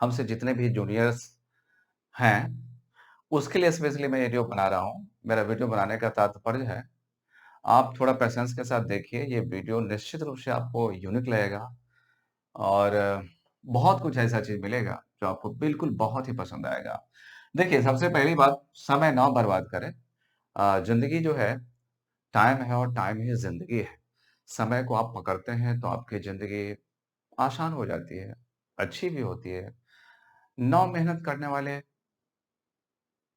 हमसे जितने भी जूनियर्स हैं, उसके लिए स्पेशली मैं ये वीडियो बना रहा हूँ। मेरा वीडियो बनाने का तात्पर्य है, आप थोड़ा पेशेंस के साथ देखिए, ये वीडियो निश्चित रूप से आपको यूनिक लगेगा और बहुत कुछ ऐसा चीज़ मिलेगा, जो आपको बिल्कुल बहुत ही पसंद आएगा। देखिए, सबसे पहली बात, समय ना बर्बाद करें। ज़िंदगी जो है, टाइम है और टाइम ही ज़िंदगी है। समय को आप पकड़ते हैं, तो आपकी ज़िंदगी आसान हो जाती है, अच्छी भी होती है। ना मेहनत करने वाले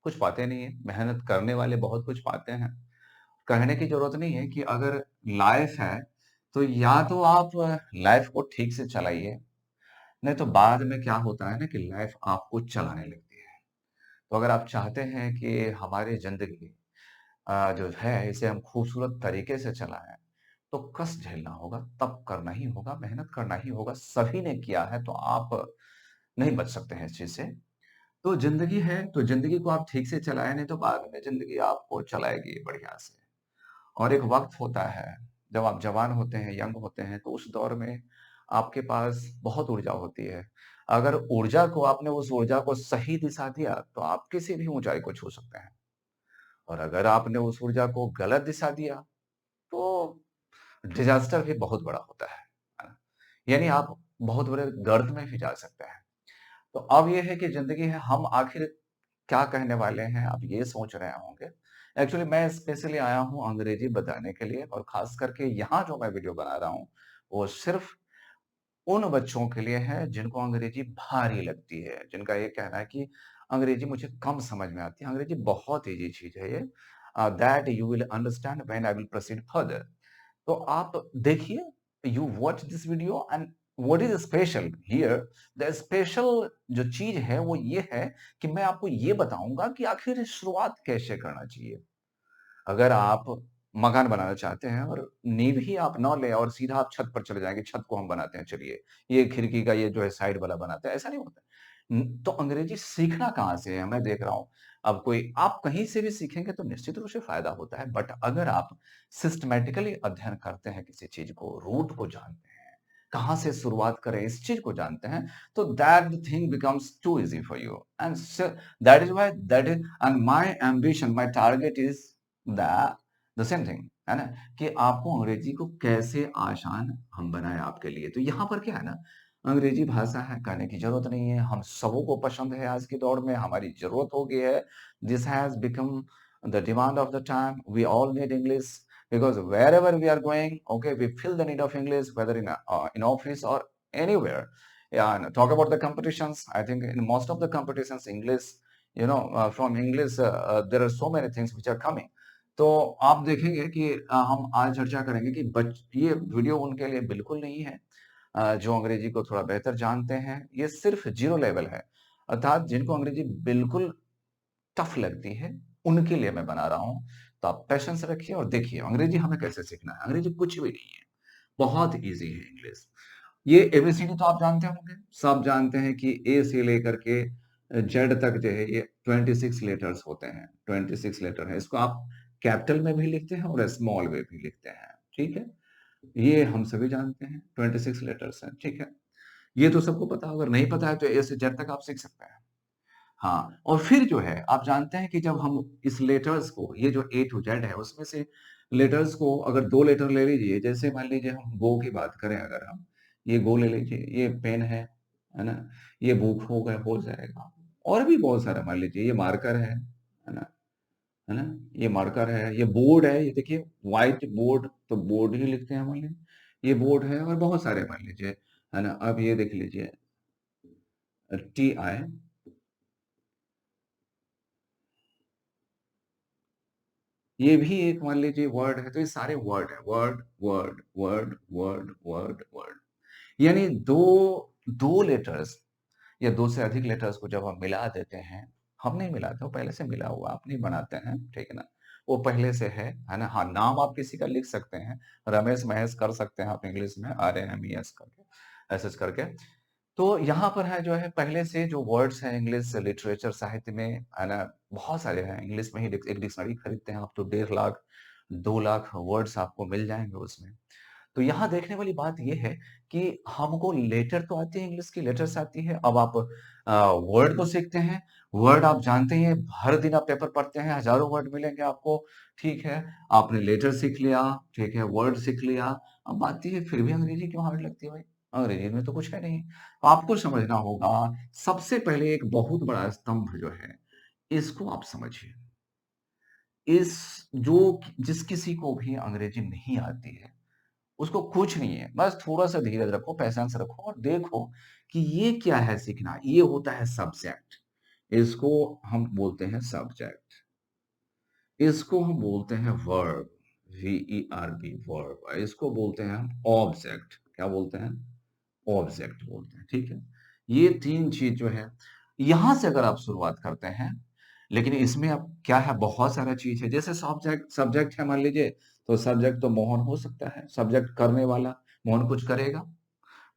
कुछ पाते नहीं हैं, मेहनत करने वाले बहुत कुछ पाते हैं। कहने की ज़रूरत नहीं है कि अगर लाइफ़ है, तो या तो आप लाइफ़ को ठीक से चलाइए, नहीं तो बाद में क्या होता है ना कि लाइफ़ आपको चलाने लगती है। तो अगर आप चाहते हैं कि हमारी ज़िंदगी जो है इसे हम खूबसूरत तरीके से चलाएँ, तो कष्ट झेलना होगा, तप करना ही होगा, मेहनत करना ही होगा। सभी ने किया है, तो आप नहीं बच सकते हैं इस चीज़ से। तो ज़िंदगी है, तो ज़िंदगी को आप ठीक से चलाएँ, नहीं तो बाद में ज़िंदगी आपको चलाएगी बढ़िया से। और एक वक़्त होता है, जब आप जवान होते हैं, यंग होते हैं, तो उस दौर में आपके पास बहुत ऊर्जा होती है। अगर ऊर्जा को आपने उस ऊर्जा को सही दिशा दिया, तो आप किसी भी ऊँचाई को छू सकते हैं। और अगर आपने उस ऊर्जा को गलत दिशा दिया, तो डिज़ास्टर भी बहुत बड़ा होता है ना? यानी आप बहुत बड़े गर्त में भी जा सकते हैं। तो अब ये है कि ज़िंदगी है, हम आखिर क्या कहने वाले हैं, आप ये सोच रहे होंगे। एक्चुअली मैं स्पेशली आया हूँ अंग्रेज़ी बताने के लिए और ख़ास करके यहाँ जो मैं वीडियो बना रहा हूँ, वो सिर्फ़ उन बच्चों के लिए है जिनको अंग्रेज़ी भारी लगती है, जिनका ये कहना है कि अंग्रेज़ी मुझे कम समझ में आती है। अंग्रेज़ी बहुत ईज़ी चीज़ है ये that you will understand when I will proceed further. तो आप देखिए, you watch this video and what is special here, the special जो चीज़ है वो ये है कि मैं आपको ये बताऊँगा कि आखिर शुरुआत कैसे करना चाहिए। अगर आप मकान बनाना चाहते हैं और नींव ही आप ना लें और सीधा आप छत पर चले जाएँगे, छत को हम बनाते हैं चलिए, ये खिड़की का ये जो है साइड वाला बनाते हैं, ऐसा नहीं होता। तो अंग्रेज़ी सीखना कहाँ से है? मैं देख रहा हूँ, अब कोई आप कहीं से भी सीखेंगे तो निश्चित रूप से फ़ायदा होता है, बट अगर आप सिस्टमैटिकली अध्ययन करते हैं किसी चीज़ को, रूट को जानते हैं, कहाँ से शुरुआत करें इस चीज़ को जानते हैं, तो that thing becomes too easy for you and that is why that is and my ambition, my target is the same thing, है ना? कि आपको अंग्रेजी को कैसे आसान हम बनाएँ आपके लिए। तो यहाँ पर क्या है ना, अंग्रेजी भाषा है, कहने की ज़रूरत नहीं है, हम सबों को पसंद है आज के दौर में, हमारी ज़रूरत हो गई है। This has become the demand of the time, we all need English because wherever we are going, okay, we feel the need of English, whether in office or anywhere. Yeah, and talk about the competitions. I think in most of the competitions, English, from English, there are so many things which are coming. तो आप देखेंगे कि हम आज चर्चा करेंगे कि ये वीडियो उनके लिए बिल्कुल नहीं है जो अंग्रेजी को थोड़ा बेहतर जानते हैं। ये सिर्फ ज़ीरो लेवल है। अर्थात जिनको अंग्रेजी बिल्कुल टफ लगती है, उनके लिए मैं बना रहा हूँ। तो आप पेशेंस रखिए और देखिए अंग्रेजी हमें कैसे सीखना है। अंग्रेजी कुछ भी नहीं है, बहुत ईज़ी है इंग्लिश। ये एबीसीडी तो आप जानते होंगे, सब जानते हैं कि ए से लेकर के जेड तक जो है ये 26 लेटर्स होते हैं, 26 लेटर है। इसको आप कैपिटल में भी लिखते हैं और स्मॉल में भी लिखते हैं, ठीक है? ये हम सभी जानते हैं, 26 लेटर्स हैं, ठीक है? ये तो सबको पता होगा, अगर नहीं पता है तो ए से जेड तक आप सीख सकते हैं। हाँ, और फिर जो है आप जानते हैं कि जब हम इस लेटर्स को, ये जो ए टू जेड है उसमें से लेटर्स को अगर 2 लेटर ले लीजिए, जैसे मान लीजिए हम गो की बात करें अगर हम, ये गो ले लीजिए, ये पेन है ना? ये बुक हो गया हो जाएगा। और भी बहुत सारा मान लीजिए ये मार्कर है ना? है ना? ये मार्कर है, ये बोर्ड है, ये देखिए व्हाइट बोर्ड तो बोर्ड ही लिखते हैं मान लीजिए। ये बोर्ड है और बहुत सारे मान लीजिए, है ना? अब ये देख लीजिए टी आई ये भी एक मान लीजिए वर्ड है, तो ये सारे वर्ड है। Word, word, word, word, word, word. यानी 2 लेटर्स या 2 से अधिक लेटर्स को जब हम मिला देते हैं, हम नहीं मिलाते, वो पहले से मिला हुआ, आप नहीं बनाते हैं, ठीक है ना? वो पहले से है ना? हाँ, नाम आप किसी का लिख सकते हैं, रमेश, महेश कर सकते हैं आप इंग्लिश में RMES करके, एसएच करके। तो यहाँ पर है जो है पहले से जो वर्ड्स हैं इंग्लिश लिटरेचर साहित्य में, है ना? बहुत सारे हैं इंग्लिश में ही एक डिक्शनरी खरीदते हैं आप तो 1.5 लाख, 2 लाख वर्ड्स आपको मिल जाएँगे उसमें। तो यहाँ देखने वाली बात ये है कि हमको लेटर तो आती है, इंग्लिश की लेटर्स आती है। अब आप वर्ड को सीखते हैं, वर्ड आप जानते हैं, हर दिन आप पेपर पढ़ते हैं, हज़ारों वर्ड मिलेंगे आपको, ठीक है। आपने लेटर सीख लिया, ठीक है, वर्ड सीख लिया। अब बात ये है फिर भी अंग्रेज़ी क्यों हार्ड लगती है भाई? अंग्रेज़ी में तो कुछ है नहीं। तो आपको समझना होगा, सबसे पहले एक बहुत बड़ा स्तंभ जो है, इसको आप समझिए। इस जो जिस किसी को भी अंग्रेज़ी नहीं आती है, उसको कुछ नहीं है, बस थोड़ा-सा धीरज रखो, पेशेंस रखो और देखो कि ये क्या है सीखना, ये होता है सब्जेक्ट। इसको हम बोलते हैं सब्जेक्ट, इसको हम बोलते हैं वर्ब, वीईआरबी वर्ब, इसको बोलते हैं हम ऑब्जेक्ट, क्या बोलते हैं? ऑब्जेक्ट बोलते हैं, ठीक है? ये 3 चीज़ जो है, यहाँ से अगर आप शुरुआत करते हैं, लेकिन इसमें अब क्या है, बहुत सारा चीज़ है। जैसे सब्जेक्ट सब्जेक्ट है मान लीजिए, तो सब्जेक्ट तो मोहन हो सकता है, सब्जेक्ट करने वाला, मोहन कुछ करेगा।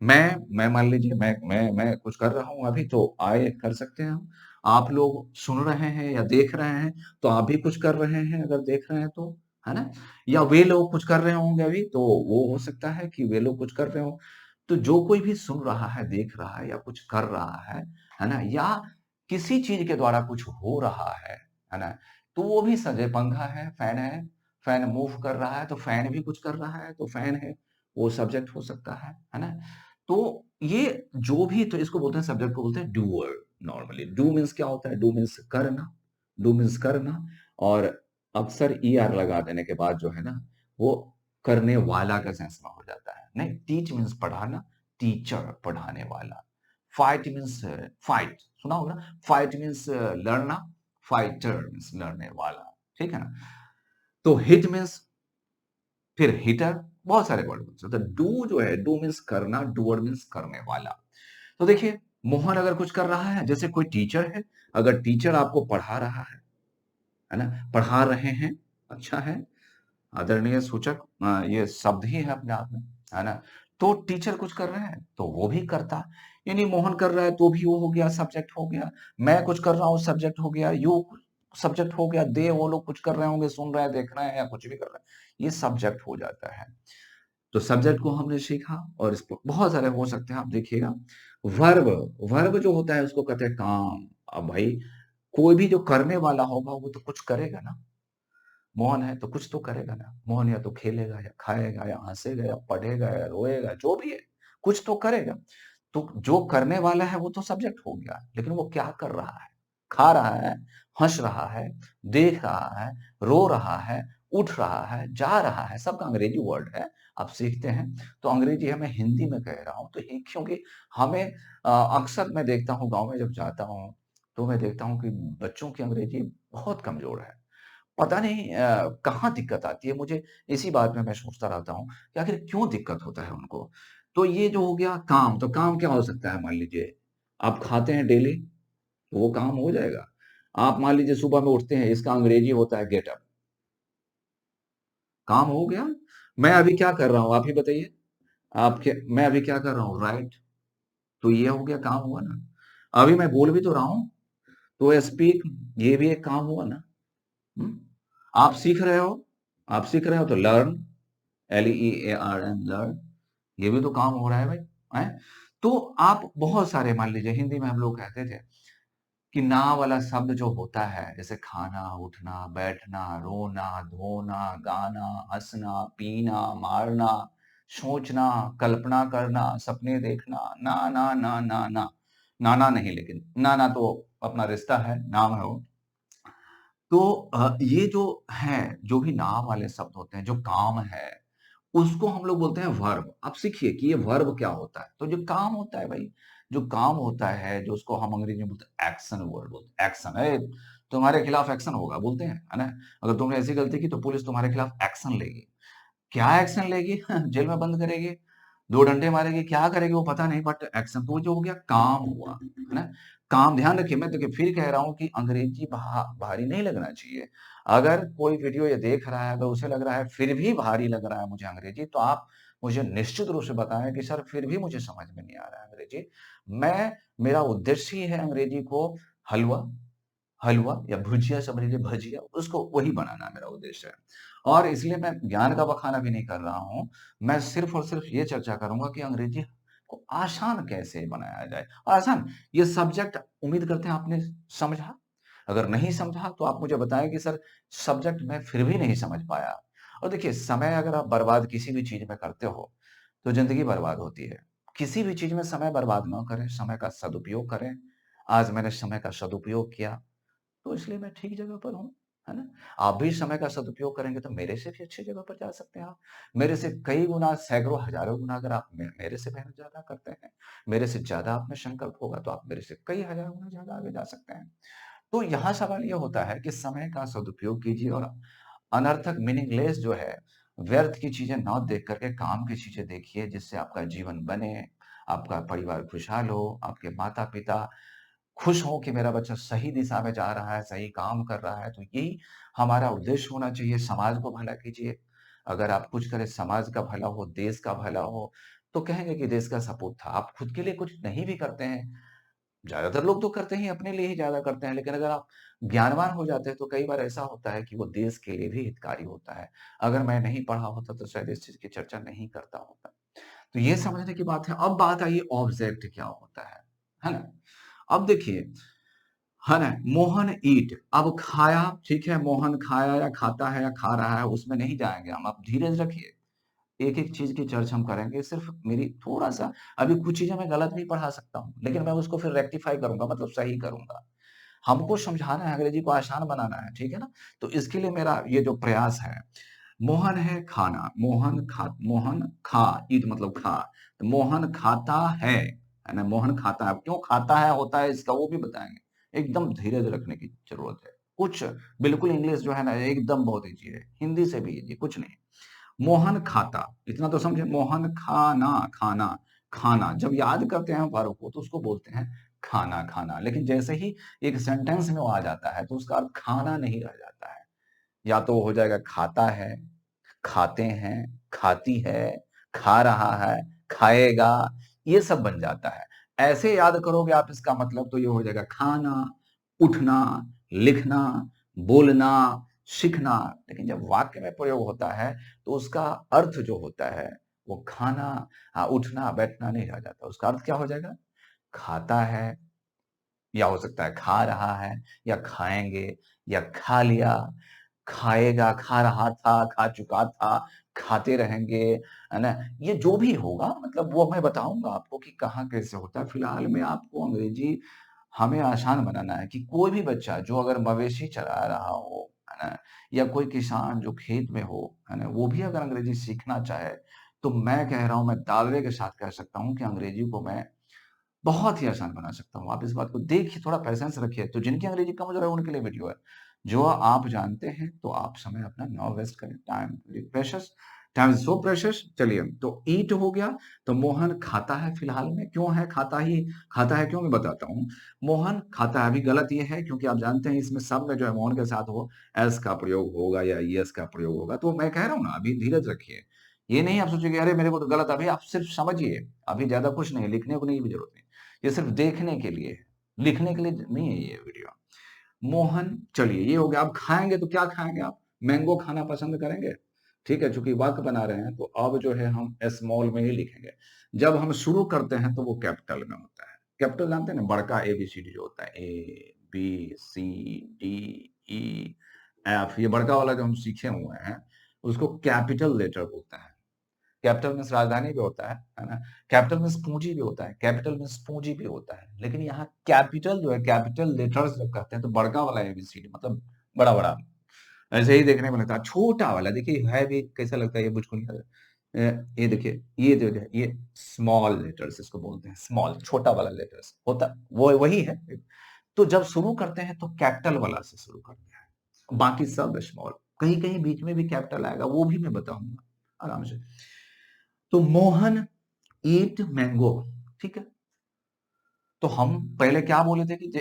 मैं मान लीजिए मैं कुछ कर रहा हूँ अभी तो आए कर सकते हैं हम। आप लोग सुन रहे हैं या देख रहे हैं, तो आप भी कुछ कर रहे हैं अगर देख रहे हैं तो, है ना? या वे लोग कुछ कर रहे होंगे अभी, तो वो हो सकता है कि वे लोग कुछ कर रहे हों। तो जो कोई भी सुन रहा है, देख रहा है या कुछ कर रहा है ना? या किसी चीज़ के द्वारा कुछ हो रहा है ना? तो वो भी सजे पंखा है, फैन मूव कर रहा है तो फैन भी कुछ कर रहा है, तो फैन है, वो सब्जेक्ट हो सकता है ना? तो ये जो भी तो इसको बोलते हैं सब्जेक्ट को बोलते हैं डूअर नॉर्मली। डू मीन्स क्या होता है? डू मीन्स करना, डू मीन्स करना और अक्सर ईआर लगा देने के बाद जो है ना, वो करने वाला का सेंस में हो जाता है। नहीं, टीच मीन्स पढ़ाना, टीचर पढ़ाने वाला। फाइट मीन्स फाइट, सुना होगा ना? फाइट मीन्स लड़ना, फाइटर मीन्स लड़ने वाला, ठीक है ना? तो हिट मीन्स फिर हिटर, बहुत सारे वर्ड होते हैं। तो डू जो है, डू मीन्स करना, डूअर मीन्स करने वाला। तो देखिए, मोहन अगर कुछ कर रहा है, जैसे कोई टीचर है, अगर टीचर आपको पढ़ा रहा है ना? पढ़ा रहे हैं, अच्छा है। आदरणीय सूचक ये शब्द ही है अपने आप में, है ना? तो टीचर कुछ कर रहे हैं, तो वो भी करता। यानी मोहन कर रहा है, तो भी वो हो गया, सब्जेक्ट हो गया। मैं कुछ कर रहा हूँ, सब्जेक्ट हो गया। यू सब्जेक्ट हो गया। दे वो लोग कुछ कर रहे होंगे, सुन रहे हैं, देख रहे हैं या कुछ भी कर रहे हैं। ये सब्जेक्ट हो जाता है। तो सब्जेक्ट को हमने सीखा और इसको बहुत सारे हो सकते हैं, आप देखिएगा। वर्ब, वर्ब जो होता है उसको कहते हैं काम। अब भाई कोई भी जो करने वाला होगा वो तो कुछ करेगा ना। मोहन है तो कुछ तो करेगा ना। मोहन या तो खेलेगा या खाएगा या हँसेगा या पढ़ेगा या रोएगा, जो भी है, कुछ तो करेगा। तो जो करने वाला है वो तो सब्जेक्ट हो गया, लेकिन वो क्या कर रहा है? खा रहा है, हँस रहा है, देख रहा है, रो रहा है, उठ रहा है, जा रहा है, सबका अंग्रेजी वर्ड है, आप सीखते हैं। तो अंग्रेजी है, मैं हिंदी में कह रहा हूँ, तो ये क्योंकि हमें अक्सर मैं देखता हूँ गाँव में जब जाता हूँ, तो मैं देखता हूँ कि बच्चों की अंग्रेजी बहुत कमज़ोर है। पता नहीं कहाँ दिक्कत आती है, मुझे इसी बात में मैं सोचता रहता हूँ कि आखिर क्यों दिक्कत होता है उनको? तो ये जो हो गया काम, तो काम क्या हो सकता है मान लीजिए, आप खाते हैं डेली, तो वो काम हो जाएगा। आप मान लीजिए सुबह में उठते हैं, इसका अंग्रेजी होता है गेट अप, काम हो गया। मैं अभी क्या कर रहा हूँ, आप ही बताइए? आप क्या मैं अभी क्या कर रहा हूँ? राइट, तो ये हो गया, काम हुआ ना। अभी मैं बोल भी तो रहा हूँ, तो स्पीक, ये भी एक काम हुआ ना। हुँ? आप सीख रहे हो, तो लर्न, Learn लर्न, ये भी तो काम हो रहा है भाई, हैं? तो आप बहुत सारे मान लीजिए हिंदी में हम लोग कहते थे कि ना वाला शब्द जो होता है, जैसे खाना, उठना, बैठना, रोना, धोना, गाना, हँसना, पीना, मारना, सोचना, कल्पना करना, सपने देखना, ना। नाना नहीं लेकिन, नाना तो अपना रिश्ता है, नाम है वो। तो ये जो है, जो भी नाम वाले शब्द होते हैं, जो काम है, उसको हम लोग बोलते हैं वर्ब। आप सीखिए कि ये वर्ब क्या होता है। तो जो काम होता है भाई, जो काम होता है, जो उसको हम अंग्रेजी में बोलते हैं एक्शन वर्ड बोलते हैं। एक्शन, तुम्हारे खिलाफ एक्शन होगा बोलते हैं, है ना? अगर तुमने ऐसी गलती की तो पुलिस तुम्हारे खिलाफ एक्शन लेगी। क्या एक्शन लेगी? जेल में बंद करेगी, 2 डंडे मारेगी, क्या करेगी वो पता नहीं, बट एक्शन तो वो जो हो गया काम हुआ, है ना? काम, ध्यान रखिए, मैं देखिए फिर कह रहा हूँ कि अंग्रेजी भारी नहीं लगना चाहिए। अगर कोई वीडियो ये देख रहा है, अगर उसे लग रहा है फिर भी भारी लग रहा है मुझे अंग्रेजी, तो आप मुझे निश्चित रूप से बताएँ कि सर फिर भी मुझे समझ में नहीं आ रहा है अंग्रेजी। मेरा उद्देश्य ही है अंग्रेजी को हलवा हलवा या भुजिया समझ लीजिए, भजिया, उसको वही बनाना मेरा उद्देश्य है। और इसलिए मैं ज्ञान का बखाना भी नहीं कर रहा हूँ। मैं सिर्फ़ और सिर्फ़ ये चर्चा करूँगा कि अंग्रेजी को आसान कैसे बनाया जाए? आसान, ये सब्जेक्ट उम्मीद करते हैं आपने समझा? अगर नहीं समझा तो आप मुझे बताएँ कि सर सब्जेक्ट मैं फिर भी नहीं समझ पाया। और देखिए समय अगर आप बर्बाद किसी भी चीज़ में करते हो, तो ज़िंदगी बर्बाद होती है। किसी भी चीज़ में समय बर्बाद ना करें, समय का सदुपयोग करें। आज मैंने समय का सदुपयोग किया, तो इसलिए मैं ठीक जगह पर हूँ, है ना? आप भी समय का सदुपयोग करेंगे तो मेरे से भी अच्छी जगह पर जा सकते हैं आप। मेरे से कई गुना, सैकड़ों, हज़ारों गुना अगर आप मेरे से मेहनत ज़्यादा करते हैं, मेरे से ज़्यादा आप में संकल्प होगा तो आप मेरे से कई हज़ार गुना ज़्यादा आगे जा सकते हैं। तो यहाँ सवाल ये होता है कि समय का सदुपयोग कीजिए और अनर्थक मीनिंगलेस जो है, व्यर्थ की चीज़ें ना देख कर के काम की चीज़ें देखिए जिससे आपका जीवन बने, आपका परिवार खुशहाल हो, आपके माता-पिता खुश हों कि मेरा बच्चा सही दिशा में जा रहा है, सही काम कर रहा है, तो यही हमारा उद्देश्य होना चाहिए, समाज को भला कीजिए। अगर आप कुछ करें, समाज का भला हो, देश का भला हो, तो कहेंगे कि देश का सपूत था। आप खुद के लिए कुछ नहीं भी करते हैं, ज़्यादातर लोग तो करते ही अपने लिए ही ज़्यादा करते हैं, लेकिन अगर आप ज्ञानवान हो जाते हैं, तो कई बार ऐसा होता है कि वो देश के लिए भी हितकारी होता है। अगर मैं नहीं पढ़ा होता, तो शायद इस चीज़ की चर्चा नहीं करता होता। तो ये समझने की बात है। अब बात आई ऑब्जेक्ट क्या होता है ना? अब देखिए, है ना? मोहन ईट, अब खाया, ठीक है, मोहन खाया या खाता है या खा रहा है, उसमें नहीं जाएँगे हम, आप धीरज रखिए। एक-एक चीज़ की चर्चा हम करेंगे, सिर्फ़ मेरी थोड़ा-सा अभी कुछ चीज़ें मैं गलत भी पढ़ा सकता हूँ, लेकिन मैं उसको फिर रेक्टिफ़ाई करूँगा, मतलब सही करूँगा। हमको समझाना है, अंग्रेजी को आसान बनाना है, ठीक है ना? तो इसके लिए मेरा ये जो प्रयास है, मोहन है खाना, मोहन खा, ईट मतलब खा, तो मोहन खाता है ना? मोहन खाता है, अब क्यों खाता है, होता है इसका वो भी बताएँगे। एकदम धीरज रखने की ज़रूरत है। कुछ बिल्कुल इंग्लिश जो है ना एकदम बहुत ईज़ी है, हिंदी से भी ईज़ी, कुछ नहीं। मोहन खाता, इतना तो समझे, मोहन खाना, खाना, खाना। जब याद करते हैं वर्ब को तो उसको बोलते हैं खाना, खाना। लेकिन जैसे ही एक सेंटेंस में वो आ जाता है तो उसका अर्थ खाना नहीं रह जाता है। या तो हो जाएगा खाता है, खाते हैं, खाती है, खा रहा है, खाएगा, ये सब बन जाता है। ऐसे याद करोगे आप इसका मतलब तो ये हो जाएगा खाना, उठना, लिखना, बोलना, सीखना। लेकिन जब वाक्य में प्रयोग होता है तो उसका अर्थ जो होता है वो खाना, उठना, बैठना नहीं रह जाता। उसका अर्थ क्या हो जाएगा? खाता है, या हो सकता है खा रहा है, या खाएँगे, या खा लिया, खाएगा, खा रहा था, खा चुका था, खाते रहेंगे, है ना? ये जो भी होगा मतलब वो मैं बताऊँगा आपको कि कहाँ कैसे होता है। फिलहाल में आपको अंग्रेज़ी हमें आसान बनाना है कि कोई भी बच्चा जो अगर मवेशी चरा रहा हो, है ना? या कोई किसान जो खेत में हो, है ना? वो भी अगर अंग्रेज़ी सीखना चाहे, तो मैं कह रहा हूँ, मैं दावे के साथ कह सकता हूँ कि अंग्रेज़ी को मैं बहुत ही आसान बना सकता हूँ। आप इस बात को देखिए, थोड़ा पेशेंस रखिए। तो जिनकी अंग्रेज़ी कमज़ोर है उनके लिए वीडियो है। जो आप जानते हैं तो आप समय अपना ना वेस्ट करें। Time very precious, time is so precious. चलिए, तो ईट हो गया, तो मोहन खाता है फिलहाल में। क्यों है खाता है क्यों, मैं बताता हूँ। मोहन खाता है, अभी गलत ये है क्योंकि आप जानते हैं इसमें सब में जो है मोहन के साथ वो एस का प्रयोग होगा या ईएस का प्रयोग होगा। तो मैं कह रहा हूँ ना, अभी धीरज रखिए। ये नहीं आप सोचिए कि अरे मेरे को तो गलत, अभी आप सिर्फ़ समझिए। अभी ज़्यादा कुछ नहीं, लिखने को नहीं भी ज़रूरत नहीं। ये सिर्फ देखने के लिए है, लिखने के लिए नहीं है ये वीडियो। मोहन, चलिए ये हो गया। अब खाएँगे तो क्या खाएँगे आप? मैंगो खाना पसंद करेंगे? ठीक है, चूँकि वाक्य बना रहे हैं तो अब जो है हम स्मॉल में ही लिखेंगे। जब हम शुरू करते हैं तो वो कैपिटल में होता है। कैपिटल जानते हैं ना, बड़का एबीसीडी जो होता है, ए, बी, सी, डी, ई, एफ, ये बड़का वाला जो हम सीखे हुए हैं, उसको कैपिटल लेटर बोलते हैं। कैपिटल मीन्स राजधानी भी होता है ना? कैपिटल मीन्स पूंजी भी होता है, कैपिटल मीन्स पूंजी भी होता है। लेकिन यहाँ कैपिटल जो है, कैपिटल लेटर्स जब कहते हैं तो बड़का वाला एबीसीडी मतलब बड़ा-बड़ा। ऐसे ही देखने में लगता है। छोटा वाला देखिए है भी कैसा लगता है ये बुझकुनिया। ये देखिए, ये जो है ये स्मॉल लेटर्स इसको बोलते हैं, स्मॉल छोटा वाला लेटर्स होता वो वही है। तो जब शुरू करते हैं तो कैपिटल वाला से शुरू करते हैं, बाकी सब स्मॉल। कहीं-कहीं बीच में भी कैपिटल आएगा, वो भी मैं बताऊँगा आराम से। तो मोहन ईट मैंगो, ठीक है? तो हम पहले क्या बोले थे कि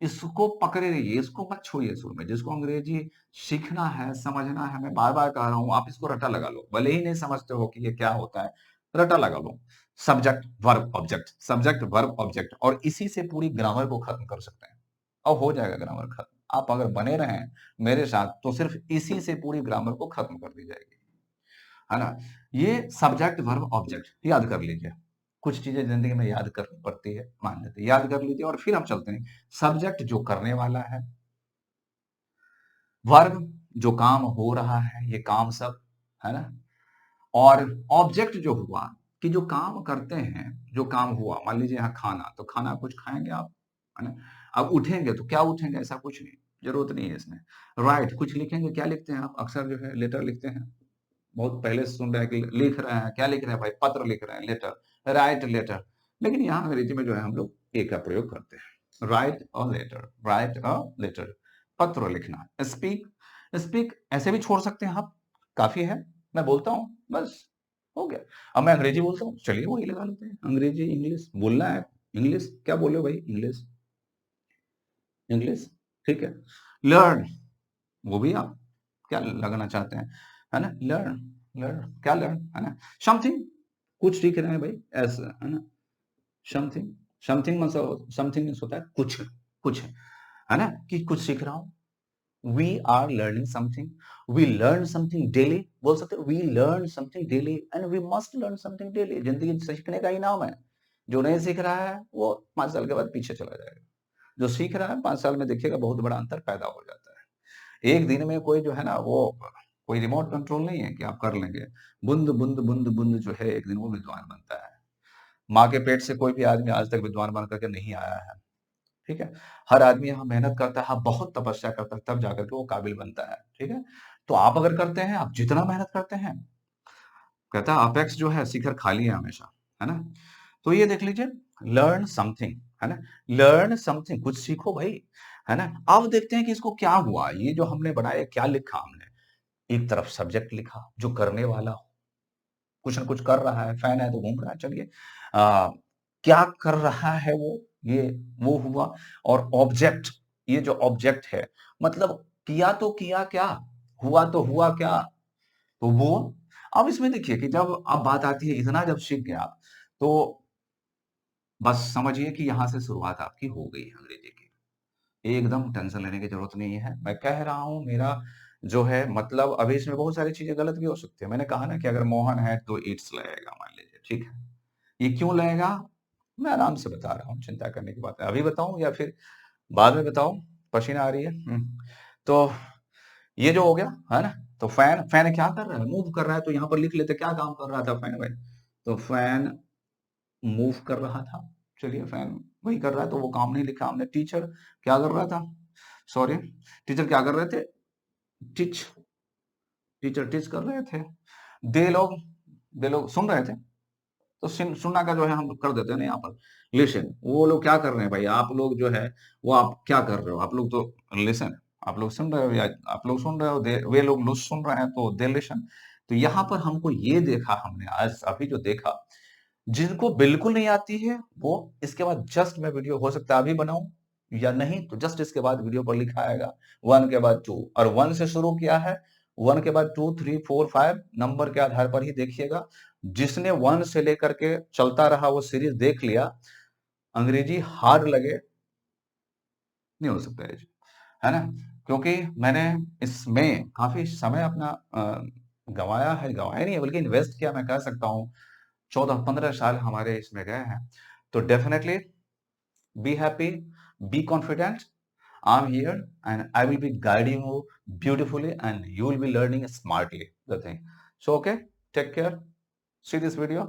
इसको पकड़े रहिए, इसको मत छोड़िए शुरू में। जिसको अंग्रेजी सीखना है, समझना है, मैं बार-बार कह रहा हूँ, आप इसको रट्टा लगा लो। भले ही नहीं समझते हो कि ये क्या होता है, रट्टा लगा लो। सब्जेक्ट, वर्ब, ऑब्जेक्ट और इसी से पूरी ग्रामर को खत्म कर सकते हैं। और हो जाएगा ग्रामर खत्म। आप अगर बने रहें मेरे साथ तो सिर्फ इसी से पूरी ग्रामर को खत्म कर दी जाएगी, है ना? ये सब्जेक्ट, वर्ब, ऑब्जेक्ट याद कर लीजिए। कुछ चीज़ें ज़िंदगी में याद करनी पड़ती है, मान लेते हैं, याद कर लीजिए और फिर हम चलते हैं। सब्जेक्ट जो करने वाला है, वर्ब जो काम हो रहा है, ये काम सब, है ना? और ऑब्जेक्ट जो हुआ कि जो काम करते हैं, जो काम हुआ, मान लीजिए यहाँ खाना, तो खाना कुछ खाएँगे आप, है ना? अब उठेंगे तो क्या उठेंगे ऐसा कुछ नहीं, ज़रूरत नहीं है इसमें। राइट कुछ लिखेंगे, क्या लिखते हैं आप? अक्सर जो है लेटर लिखते हैं। बहुत पहले से सुन रहे हैं कि लिख रहे हैं, क्या लिख रहे हैं भाई? पत्र लिख रहे हैं, लेटर, राइट लेटर। लेकिन यहाँ अंग्रेजी में जो है हम लोग ए का प्रयोग करते हैं। राइट अ लेटर, पत्र लिखना। स्पीक, स्पीक ऐसे भी छोड़ सकते हैं आप, काफ़ी है, मैं बोलता हूँ, बस हो गया। अब मैं अंग्रेजी बोलता हूँ, चलिए वही लगा लेते हैं, अंग्रेजी, इंग्लिश बोलना है, इंग्लिश क्या बोले हो भाई? इंग्लिश, इंग्लिश, ठीक है। लर्न, वो भी आप क्या लगाना चाहते हैं, है ना? लर्न, लर्न, क्या लर्न, है ना? समथिंग, कुछ सीख रहे हैं भाई, ऐसा, है ना? समथिंग, समथिंग मीन्स होता है कुछ, कुछ, है ना? कि कुछ सीख रहा हूँ। We are learning something, we learn something daily, बोल सकते हो we learn something daily and we must learn something daily. जिंदगी सीखने का ही नाम है। जो नहीं सीख रहा है वो 5 साल के बाद पीछे चला जाएगा। जो सीख रहा है 5 साल में देखिएगा बहुत बड़ा अंतर पैदा हो जाता है। एक दिन में कोई जो है ना वो कोई रिमोट कंट्रोल नहीं है कि आप कर लेंगे। बूंद बूंद बूंद बूंद जो है एक दिन वो विद्वान बनता है। माँ के पेट से कोई भी आदमी आज तक विद्वान बन करके नहीं आया है, ठीक है? हर आदमी यहाँ मेहनत करता है, बहुत तपस्या करता है, तब जाकर के वो काबिल बनता है, ठीक है? तो आप अगर करते हैं, आप जितना मेहनत करते हैं, कहता है अपेक्स जो है शिखर खाली है हमेशा, है ना? तो ये देख लीजिए, लर्न समथिंग, है ना? लर्न समथिंग, कुछ सीखो भाई, है ना? अब देखते हैं कि इसको क्या हुआ, ये जो हमने बनाया क्या लिखा हमने? एक तरफ सब्जेक्ट लिखा, जो करने वाला हो, कुछ न कुछ कर रहा है, फैन है तो घूम रहा है, चलिए। क्या कर रहा है वो, ये वो हुआ। और ऑब्जेक्ट, ये जो ऑब्जेक्ट है, मतलब किया तो किया क्या? हुआ तो हुआ क्या? तो वो। अब इसमें देखिए कि जब अब बात आती है, इतना जब सीख गया, तो बस समझिए कि यहाँ से शुरुआत आपकी हो गई है अंग्रेजी की। एकदम टेंशन लेने की ज़रूरत नहीं है। मैं कह रहा हूँ मेरा जो है मतलब अभी इसमें बहुत सारी चीज़ें गलत भी हो सकती हैं। मैंने कहा ना कि अगर मोहन है तो इट्स लगेगा मान लीजिए, ठीक है। ये क्यों लगेगा? मैं आराम से बता रहा हूँ, चिंता करने की बात है। अभी बताऊँ या फिर बाद में बताऊँ? पसीना आ रही है। तो ये जो हो गया, है ना? तो फैन, फैन क्या कर रहा है? मूव कर रहा है, तो यहाँ पर लिख लेते क्या काम कर रहा था फैन भाई? तो फैन मूव कर रहा था। चलिए फैन वही कर रहा है तो वो काम नहीं लिखा हमने। टीचर क्या कर रहा था? सॉरी, टीचर क्या कर रहे थे? टीच, टीचर टीच कर रहे थे। दे लोग, दे लोग सुन रहे थे। तो सुनना का जो है हम कर देते हैं ना यहाँ पर। लिसन, वो लोग क्या कर रहे हैं भाई? आप लोग जो है वो आप क्या कर रहे हो? आप लोग तो लिसन, आप लोग सुन रहे हो या आप लोग सुन रहे हो, वे लोग सुन रहे हैं तो दे लिसन। तो यहाँ पर हमको ये देखा हमने आज अभी जो देखा, जिनको बिल्कुल नहीं आती है वो इसके बाद जस्ट मैं वीडियो हो सकता है अभी बनाऊं या नहीं तो जस्ट इसके बाद वीडियो पर लिखा आएगा 1 के बाद 2 और 1 से शुरू किया है, 1 के बाद 2 3 4 5 नंबर के आधार पर ही देखिएगा। जिसने 1 से लेकर के चलता रहा वो सीरीज देख लिया, अंग्रेजी हार्ड लगे नहीं हो सकता है ना? क्योंकि मैंने इसमें काफी समय अपना गंवाया है, गंवाया नहीं है बल्कि इन्वेस्ट किया मैं कह सकता हूँ। 14-15 साल हमारे इसमें गए हैं। तो definitely be happy, be confident, I am here and I will be guiding you beautifully and you will be learning smartly the thing. So okay, take care, see this video.